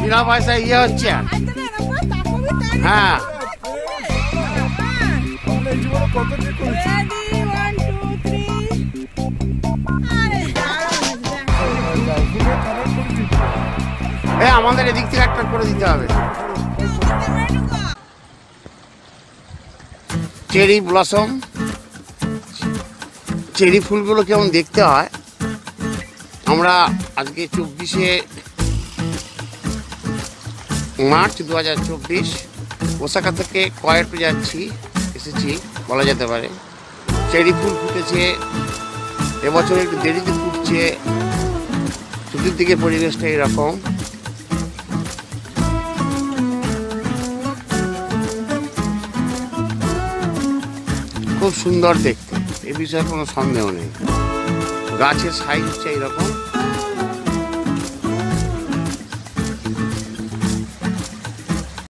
বিনা পয়সায় ইয়ে হচ্ছে। হ্যাঁ আমাদের এদিক থেকে একটা করে দিতে হবে। চেরি ব্লসম, চেরি ফুলগুলো কেমন দেখতে হয়। আমরা আজকে 24শে মার্চ 2024 ওসাকা থেকে কয়েটে এসেছি বলা যেতে পারে। চেরি ফুল ফুটেছে এবছর, একটু দেরিতে ফুটছে। চতুর্দিকে পরিবেশটা এরকম। খুব সুন্দর দেখতে, এ বিষয়ে কোনো সন্দেহ নেই। গাছের সাইজ হচ্ছে এইরকম।